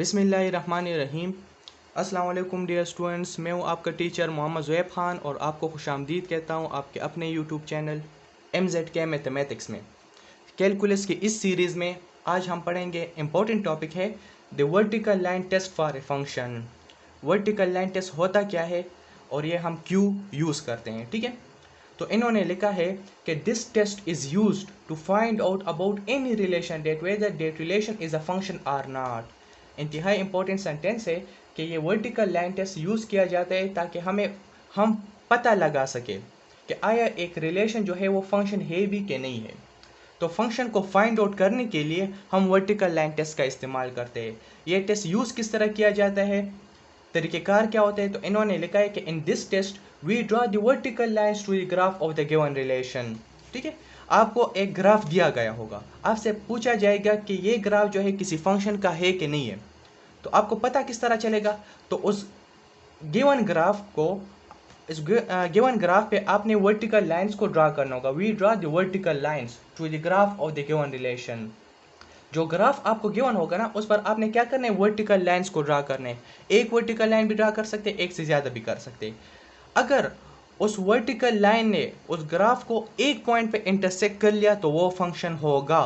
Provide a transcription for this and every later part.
बिस्मिल्लाहिर्रहमानिर्रहीम। अस्सलाम वालेकुम डियर स्टूडेंट्स, मैं हूं आपका टीचर मोहम्मद ज़ुएब ख़ान और आपको खुशामदीद कहता हूं आपके अपने यूट्यूब चैनल MZK मैथमेटिक्स में। कैलकुलस की इस सीरीज़ में आज हम पढ़ेंगे इम्पोर्टेंट टॉपिक है the vertical line test for a function. Vertical line test होता क्या है और ये हम क्यों यूज़ करते हैं, ठीक है। तो इन्होंने लिखा है कि this test is used to find out about any relation that whether that relation is a function or not. इंतहाई इंपॉर्टेंट सेंटेंस है कि ये वर्टिकल लाइन टेस्ट यूज़ किया जाता है ताकि हम पता लगा सके कि आया एक रिलेशन जो है वो फंक्शन है भी कि नहीं है। तो फंक्शन को फाइंड आउट करने के लिए हम वर्टिकल लाइन टेस्ट का इस्तेमाल करते हैं। ये टेस्ट यूज़ किस तरह किया जाता है, तरीक़ेकार क्या होता है, तो इन्होंने लिखा है कि in this test we draw the vertical lines to the graph of the given relation. ठीक है, आपको एक ग्राफ दिया गया होगा, आपसे पूछा जाएगा कि ये ग्राफ जो है किसी फंक्शन का है कि नहीं है। तो आपको पता किस तरह चलेगा, तो उस गिवन ग्राफ को इस गिवन ग्राफ पे आपने वर्टिकल लाइंस को ड्रा करना होगा। We draw the vertical lines to the graph of the given relation. जो ग्राफ आपको गिवन होगा ना, उस पर आपने क्या करना है, वर्टिकल लाइंस को ड्रा करने। एक वर्टिकल लाइन भी ड्रा कर सकते, एक से ज़्यादा भी कर सकते। अगर उस वर्टिकल लाइन ने उस ग्राफ को एक पॉइंट पे इंटरसेक्ट कर लिया तो वो फंक्शन होगा।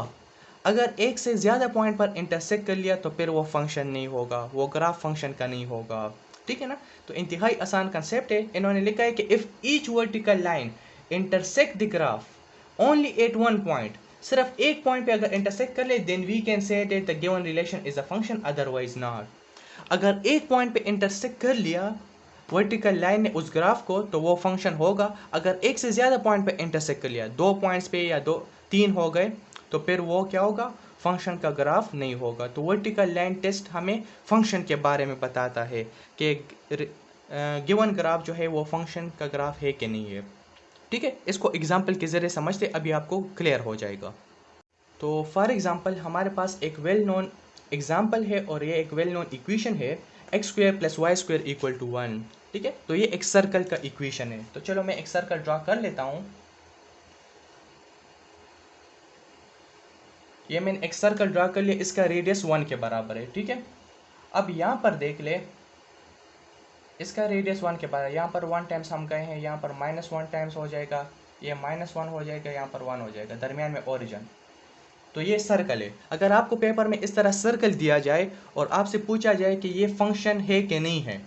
अगर एक से ज़्यादा पॉइंट पर इंटरसेक्ट कर लिया तो फिर वो फंक्शन नहीं होगा, वो ग्राफ फंक्शन का नहीं होगा, ठीक है ना। तो इंतहाई आसान कंसेप्ट है। इन्होंने लिखा है कि if each vertical line intersect the graph only at one point, सिर्फ एक पॉइंट पे अगर इंटरसेक्ट कर ले, then we can say that the given relation is a function, otherwise not. अगर एक पॉइंट पे इंटरसेक्ट कर लिया वर्टिकल लाइन ने उस ग्राफ को तो वो फंक्शन होगा। अगर एक से ज़्यादा पॉइंट पे इंटरसेक्ट कर लिया, दो पॉइंट्स पे या दो तीन हो गए, तो फिर वो क्या होगा, फंक्शन का ग्राफ नहीं होगा। तो वर्टिकल लाइन टेस्ट हमें फंक्शन के बारे में बताता है कि गिवन ग्राफ जो है वो फंक्शन का ग्राफ है कि नहीं है, ठीक है। इसको एग्जाम्पल के ज़रिए समझते, अभी आपको क्लियर हो जाएगा। तो फॉर एग्जाम्पल हमारे पास एक वेल नोन एग्जाम्पल है और ये एक वेल नोन इक्वेशन है, x square plus y square equal to 1, ठीक है। तो ये एक सर्कल का इक्वेशन है। तो चलो मैं एक सर्कल ड्रा कर लेता हूँ। ये मैंने एक सर्कल ड्रा कर लिया, इसका रेडियस 1 के बराबर है, ठीक है। अब यहाँ पर देख ले, इसका रेडियस 1 के बराबर, यहाँ पर 1 टाइम्स हम गए हैं, यहाँ पर -1 टाइम्स हो जाएगा, ये -1 हो जाएगा, यहाँ पर 1 हो जाएगा, दरमियान में ओरिजिन। तो ये सर्कल है। अगर आपको पेपर में इस तरह सर्कल दिया जाए और आपसे पूछा जाए कि ये फंक्शन है कि नहीं है,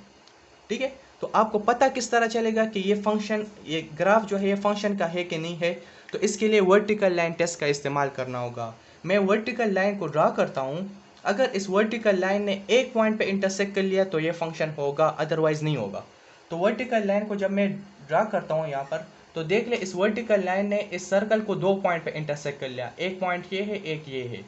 ठीक है, तो आपको पता किस तरह चलेगा कि ये फंक्शन, ये ग्राफ जो है ये फंक्शन का है कि नहीं है। तो इसके लिए वर्टिकल लाइन टेस्ट का इस्तेमाल करना होगा। मैं वर्टिकल लाइन को ड्रा करता हूँ। अगर इस वर्टिकल लाइन ने एक पॉइंट पे इंटरसेक्ट कर लिया तो ये फंक्शन होगा, अदरवाइज नहीं होगा। तो वर्टिकल लाइन को जब मैं ड्रा करता हूँ यहाँ पर, तो देख ले इस वर्टिकल लाइन ने इस सर्कल को दो पॉइंट पे इंटरसेक्ट कर लिया, एक पॉइंट ये है, एक ये है,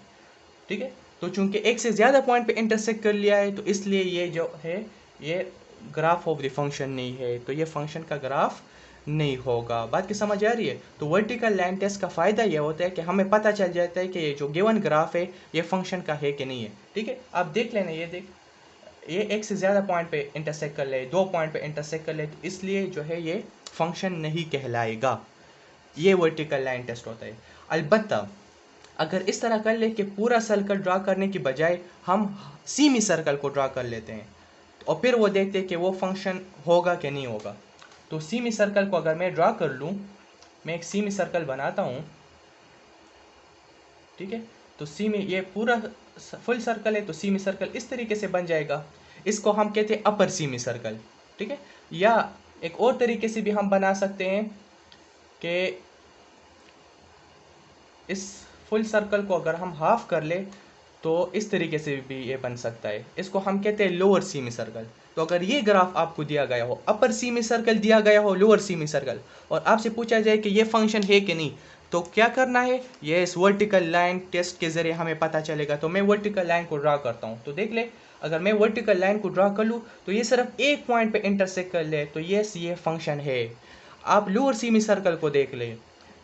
ठीक है। तो चूंकि एक से ज़्यादा पॉइंट पे इंटरसेक्ट कर लिया है, तो इसलिए ये जो है ये ग्राफ ऑफ द फंक्शन नहीं है, तो ये फंक्शन का ग्राफ नहीं होगा। बात की समझ आ रही है। तो वर्टिकल लाइन टेस्ट का फ़ायदा यह होता है कि हमें पता चल जाता है कि ये जो गिवन ग्राफ है ये फंक्शन का है कि नहीं है, ठीक है। आप देख लेना, ये देख, ये एक से ज़्यादा पॉइंट पे इंटरसेक्ट कर ले, दो पॉइंट पे इंटरसेक्ट कर ले, तो इसलिए जो है ये फंक्शन नहीं कहलाएगा। ये वर्टिकल लाइन टेस्ट होता है। अलबत्ता अगर इस तरह कर ले कि पूरा सर्कल ड्रा करने की बजाय हम सीमी सर्कल को ड्रा कर लेते हैं और फिर वो देखते हैं कि वो फंक्शन होगा कि नहीं होगा। तो सीमी सर्कल को अगर मैं ड्रा कर लूँ, मैं एक सीमी सर्कल बनाता हूँ, ठीक है। तो सीमी, ये पूरा फुल सर्कल है, तो सीमी सर्कल इस तरीके से बन जाएगा। इसको हम कहते हैं अपर सीमी सर्कल, ठीक है। या एक और तरीके से भी हम बना सकते हैं कि इस फुल सर्कल को अगर हम हाफ कर ले तो इस तरीके से भी ये बन सकता है। इसको हम कहते हैं लोअर सीमी सर्कल। तो अगर ये ग्राफ आपको दिया गया हो, अपर सीमी सर्कल दिया गया हो, लोअर सीमी सर्कल, और आपसे पूछा जाए कि ये फंक्शन है कि नहीं, तो क्या करना है, ये इस वर्टिकल लाइन टेस्ट के ज़रिए हमें पता चलेगा। तो मैं वर्टिकल लाइन को ड्रा करता हूँ। तो देख ले, अगर मैं वर्टिकल लाइन को ड्रा कर लूँ तो ये सिर्फ एक पॉइंट पे इंटरसेक्ट कर ले, तो ये फंक्शन है। आप लोअर सीमी सर्कल को देख ले,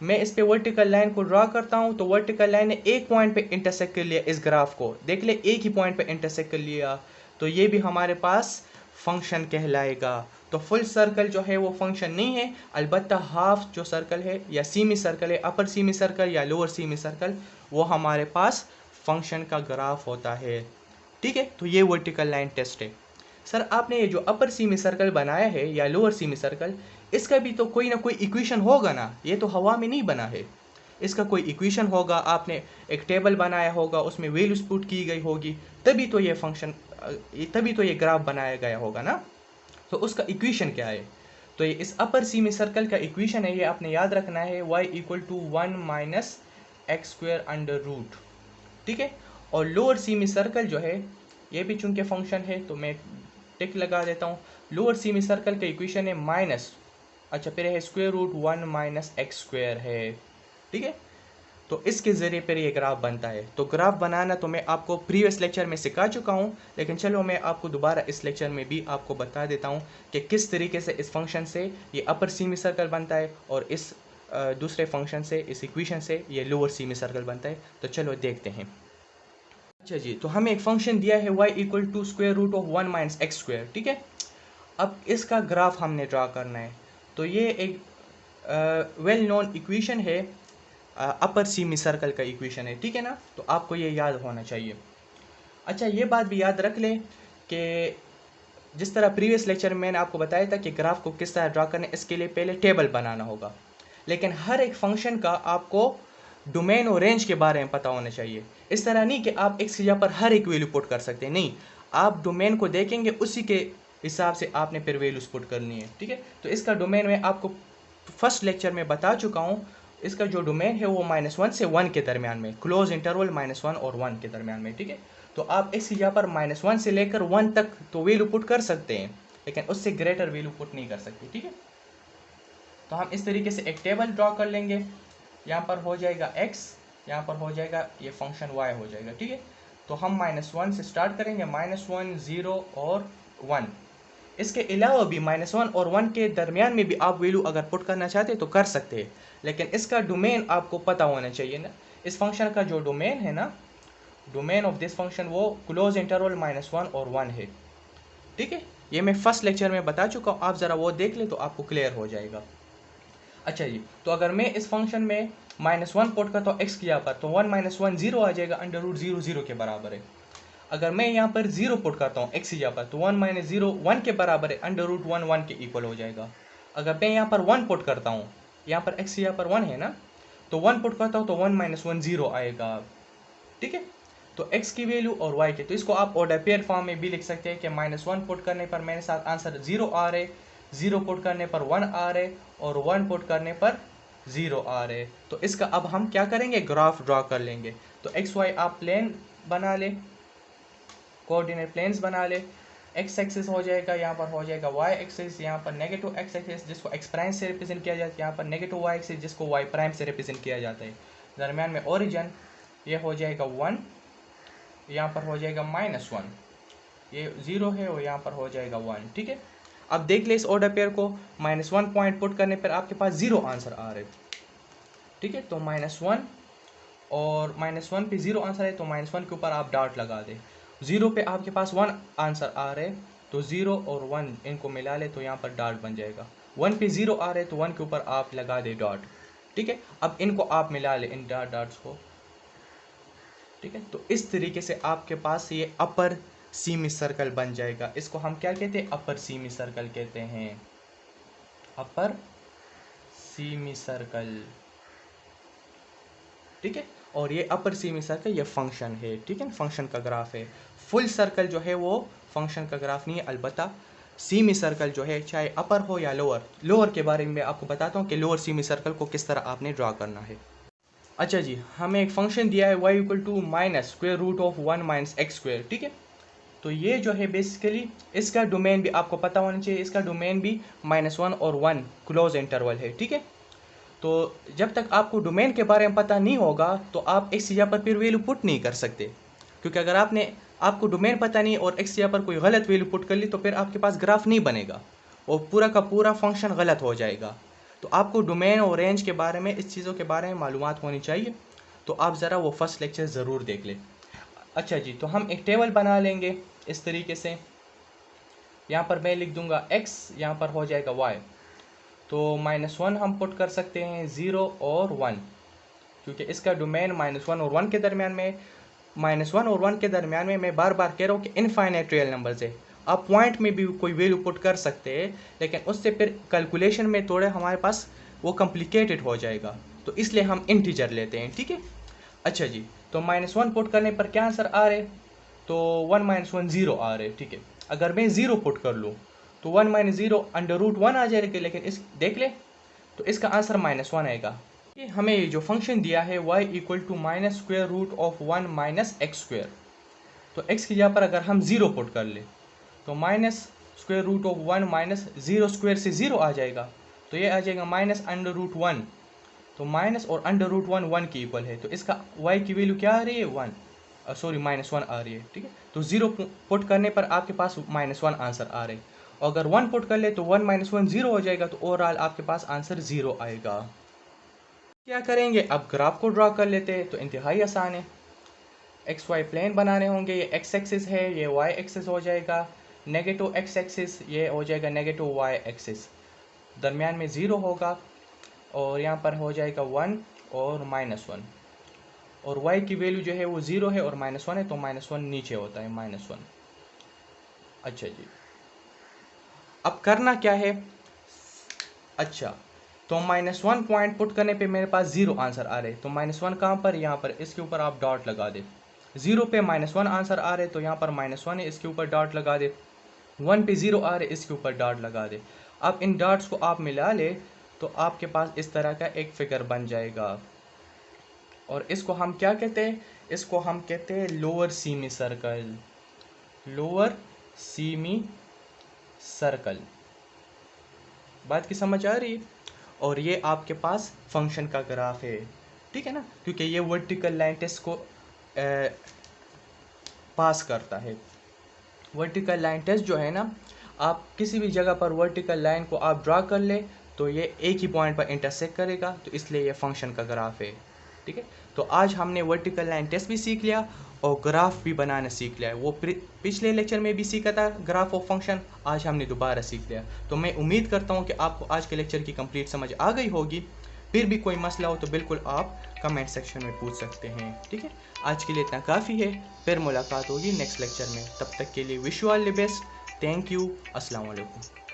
मैं इस पे वर्टिकल लाइन को ड्रा करता हूँ, तो वर्टिकल लाइन ने एक पॉइंट पे इंटरसेक्ट कर लिया इस ग्राफ को, देख ले एक ही पॉइंट पे इंटरसेक्ट कर लिया, तो ये भी हमारे पास फंक्शन कहलाएगा। तो फुल सर्कल जो है वो फंक्शन नहीं है, अलबत्ता हाफ जो सर्कल है या सीमी सर्कल है, अपर सीमी सर्कल या लोअर सीमी सर्कल, वो हमारे पास फंक्शन का ग्राफ होता है, ठीक है, तो ये वर्टिकल लाइन टेस्ट है। सर आपने ये जो अपर सेमी सर्कल बनाया है या लोअर सेमी सर्कल, इसका भी तो कोई ना कोई इक्वेशन होगा ना, ये तो हवा में नहीं बना है, इसका कोई इक्वेशन होगा, आपने एक टेबल बनाया होगा, उसमें वैल्यूज पुट की गई होगी, तभी तो ये फंक्शन, तभी तो ये ग्राफ बनाया गया होगा ना। तो उसका इक्वेशन क्या है? तो ये इस अपर सेमी सर्कल का इक्वेशन है, ये आपने याद रखना है, y equal to 1 minus x square under root, ठीक है। और लोअर सेमी सर्कल जो है, ये भी चूंकि फंक्शन है तो मैं टिक लगा देता हूँ। लोअर सेमी सर्कल का इक्वेशन है माइनस, अच्छा फिर है square root 1 minus x square है, ठीक है। तो इसके ज़रिए पर ये ग्राफ बनता है। तो ग्राफ बनाना तो मैं आपको प्रीवियस लेक्चर में सिखा चुका हूँ, लेकिन चलो मैं आपको दोबारा इस लेक्चर में भी आपको बता देता हूँ कि किस तरीके से इस फंक्शन से ये अपर सेमी सर्कल बनता है और इस दूसरे फंक्शन से, इस इक्वेशन से ये लोअर सेमी सर्कल बनता है। तो चलो देखते हैं। अच्छा जी, तो हमें एक फंक्शन दिया है y equal to square root of 1 minus x square, ठीक है। अब इसका ग्राफ हमने ड्रा करना है। तो ये एक वेल नोन इक्वेशन है, अपर सेमी सर्कल का इक्वेशन है, ठीक है ना। तो आपको ये याद होना चाहिए। अच्छा ये बात भी याद रख लें कि जिस तरह प्रीवियस लेक्चर में मैंने आपको बताया था कि ग्राफ को किस तरह ड्रा करना है, इसके लिए पहले टेबल बनाना होगा। लेकिन हर एक फंक्शन का आपको डोमेन और रेंज के बारे में पता होना चाहिए। इस तरह नहीं कि आप एक्स की जगह पर हर एक वैल्यू पुट कर सकते हैं, नहीं, आप डोमेन को देखेंगे, उसी के हिसाब से आपने फिर वैल्यूज पुट करनी है, ठीक है। तो इसका डोमेन मैं आपको फर्स्ट लेक्चर में बता चुका हूँ। इसका जो डोमेन है वो -1 से 1 के दरमियान में, क्लोज इंटरवल -1 और 1 के दरमियान में, ठीक है। तो आप एक्स की जगह पर -1 से लेकर 1 तक तो वैल्यू पुट कर सकते हैं, लेकिन उससे ग्रेटर वैल्यू पुट नहीं कर सकते, ठीक है। तो हम इस तरीके से एक टेबल ड्रॉ कर लेंगे। यहाँ पर हो जाएगा x, यहाँ पर हो जाएगा ये फंक्शन y हो जाएगा, ठीक है। तो हम -1 से स्टार्ट करेंगे, -1 0 और 1। इसके अलावा भी -1 और 1 के दरमियान में भी आप वैल्यू अगर पुट करना चाहते हैं तो कर सकते हैं, लेकिन इसका डोमेन आपको पता होना चाहिए ना। इस फंक्शन का जो डोमेन है ना, डोमेन ऑफ दिस फंक्शन वो क्लोज इंटरवल -1 और 1 है, ठीक है। ये मैं फर्स्ट लेक्चर में बता चुका हूँ, आप ज़रा वो देख लें तो आपको क्लियर हो जाएगा। अच्छा जी, तो अगर मैं इस फंक्शन में -1 पुट करता हूँ एक्स की जगह पर, तो 1 - 1 0 आ जाएगा, अंडर रूट 0 0 के बराबर है। अगर मैं यहाँ पर 0 पुट करता हूँ एक्स की जगह पर, तो 1 - 0 1 के बराबर है, अंडर रूट 1 1 के इक्वल हो जाएगा। अगर मैं यहाँ पर 1 पुट करता हूँ, यहाँ पर एक्स की जगह पर 1 है ना, तो 1 पुट करता हूँ तो 1 - 1 0 आएगा, ठीक है। तो x की वैल्यू और y की, तो इसको आप ऑर्डर पेयर फॉर्म में भी लिख सकते हैं कि -1 पुट करने पर मेरे साथ आंसर 0 आ रहे, 0 पुट करने पर 1 आ रहे और 1 पुट करने पर 0 आ रहे। तो इसका अब हम क्या करेंगे, ग्राफ ड्रॉ कर लेंगे। तो एक्स वाई आप प्लेन बना ले, कोऑर्डिनेट प्लेन्स बना ले। एक्स एक्सिस हो जाएगा, यहाँ पर हो जाएगा वाई एक्सिस, यहाँ पर नेगेटिव एक्स एक्सिस जिसको एक्स प्राइम से रिप्रेजेंट किया जाता है, यहाँ पर नेगेटिव वाई एक्सिस जिसको वाई प्राइम से रिप्रेजेंट किया जाता है। दरमियान में ओरिजिन, ये हो जाएगा 1, यहाँ पर हो जाएगा -1, ये 0 है और यहाँ पर हो जाएगा 1, ठीक है। अब देख ले इस ऑर्डर पेयर को, -1 पॉइंट पुट करने पर आपके पास 0 आंसर आ रहे, ठीक है। तो -1 और -1 पे 0 आंसर है, तो -1 के ऊपर आप डॉट लगा दे। 0 पे आपके पास 1 आंसर आ रहे, तो 0 और 1 इनको मिला ले तो यहाँ पर डॉट बन जाएगा। 1 पे 0 आ रहे तो 1 के ऊपर आप लगा दे डॉट, ठीक है। अब इनको आप मिला ले, इन डॉट्स को, ठीक है। तो इस तरीके से आपके पास ये अपर सेमी सर्कल बन जाएगा। इसको हम क्या कहते हैं, अपर सेमी सर्कल कहते हैं, अपर सेमी सर्कल, ठीक है। और ये अपर सेमी सर्कल ये फंक्शन है, ठीक है, फंक्शन का ग्राफ है। फुल सर्कल जो है वो फंक्शन का ग्राफ नहीं है, अलबत्ता सेमी सर्कल जो है चाहे अपर हो या लोअर, लोअर के बारे में आपको बताता हूँ कि लोअर सेमी सर्कल को किस तरह आपने ड्रा करना है। अच्छा जी, हमें एक फंक्शन दिया है y equal to minus square root of 1 minus x square, ठीक है। तो ये जो है बेसिकली इसका डोमेन भी आपको पता होना चाहिए, इसका डोमेन भी -1 और 1 क्लोज इंटरवल है, ठीक है। तो जब तक आपको डोमेन के बारे में पता नहीं होगा तो आप एक्स की जगह पर फिर वैल्यू पुट नहीं कर सकते, क्योंकि अगर आपको डोमेन पता नहीं और एक्स की जगह पर कोई गलत वैल्यू पुट कर ली तो फिर आपके पास ग्राफ नहीं बनेगा और पूरा का पूरा फंक्शन गलत हो जाएगा। तो आपको डोमेन और रेंज के बारे में, इस चीज़ों के बारे में मालूमात होनी चाहिए। तो आप ज़रा वो फर्स्ट लेक्चर ज़रूर देख लें। अच्छा जी, तो हम एक टेबल बना लेंगे इस तरीके से। यहाँ पर मैं लिख दूंगा x, यहाँ पर हो जाएगा y। तो -1 हम पुट कर सकते हैं, 0 और 1, क्योंकि इसका डोमेन -1 और 1 के दरमियान में, -1 और 1 के दरमियान में मैं बार बार कह रहा हूँ कि इनफाइनाइट रियल नंबर्स है। आप पॉइंट में भी कोई वैल्यू पुट कर सकते हैं, लेकिन उससे फिर कैलकुलेशन में थोड़ा हमारे पास वो कॉम्प्लिकेटेड हो जाएगा, तो इसलिए हम इंटीजर लेते हैं। ठीक है, अच्छा जी, तो -1 पुट करने पर क्या आंसर आ रहे, तो 1 - 1 0 आ रहे। ठीक है, अगर मैं 0 पुट कर लूँ तो 1 - 0 √1 आ जाएगा, लेकिन इस देख ले तो इसका आंसर -1 आएगा। ये हमें जो फंक्शन दिया है y = -√1 - x², तो x की जगह पर अगर हम 0 पुट कर ले तो -√1 - 0² से 0 आ जाएगा, तो ये आ जाएगा -√1, तो माइनस और √1 1 की इक्वल है, तो इसका y की वैल्यू क्या आ रही है, 1 -1 आ रही है। ठीक है, तो 0 पुट करने पर आपके पास -1 आंसर आ रहे, और अगर 1 पुट कर ले तो 1 - 1 0 हो जाएगा, तो ओवरऑल आपके पास आंसर 0 आएगा। क्या करेंगे, अब ग्राफ को ड्रा कर लेते हैं, तो इंतहाई आसान है। एक्स वाई प्लेन बनाने होंगे, ये एक्स एक्सिस है, ये वाई एक्सिस हो जाएगा, नेगेटिव एक्स एक्सिस ये हो जाएगा नेगेटिव वाई एक्सिस, दरमियान में 0 होगा, और यहाँ पर हो जाएगा 1 और -1, और y की वैल्यू जो है वो 0 है और -1 है, तो -1 नीचे होता है, -1। अच्छा जी, अब करना क्या है, अच्छा तो -1 पॉइंट पुट करने पे मेरे पास 0 आंसर आ रहे, तो -1 कहाँ पर, यहाँ पर, इसके ऊपर आप डॉट लगा दे। 0 पे -1 आंसर आ रहे, तो यहाँ पर -1 है, इसके ऊपर डॉट लगा दे। 1 पे 0 आ रहे, इसके ऊपर डॉट लगा दे। अब इन डॉट्स को आप मिला ले तो आपके पास इस तरह का एक फिगर बन जाएगा, और इसको हम क्या कहते हैं, इसको हम कहते हैं lower semi circle, lower semi circle. बात की समझ आ रही है, और ये आपके पास फंक्शन का ग्राफ है। ठीक है ना, क्योंकि ये वर्टिकल लाइन टेस्ट को पास करता है। वर्टिकल लाइन टेस्ट जो है ना, आप किसी भी जगह पर वर्टिकल लाइन को आप ड्रा कर ले तो ये एक ही पॉइंट पर इंटरसेक्ट करेगा, तो इसलिए ये फंक्शन का ग्राफ है। ठीक है, तो आज हमने वर्टिकल लाइन टेस्ट भी सीख लिया और ग्राफ भी बनाना सीख लिया है। वो पिछले लेक्चर में भी सीखा था ग्राफ ऑफ फंक्शन, आज हमने दोबारा सीख लिया। तो मैं उम्मीद करता हूँ कि आपको आज के लेक्चर की कंप्लीट समझ आ गई होगी। फिर भी कोई मसला हो तो बिल्कुल आप कमेंट सेक्शन में पूछ सकते हैं। ठीक है, आज के लिए इतना काफ़ी है, फिर मुलाकात होगी नेक्स्ट लेक्चर में। तब तक के लिए wish you all the best, thank you, अस्सलाम वालेकुम।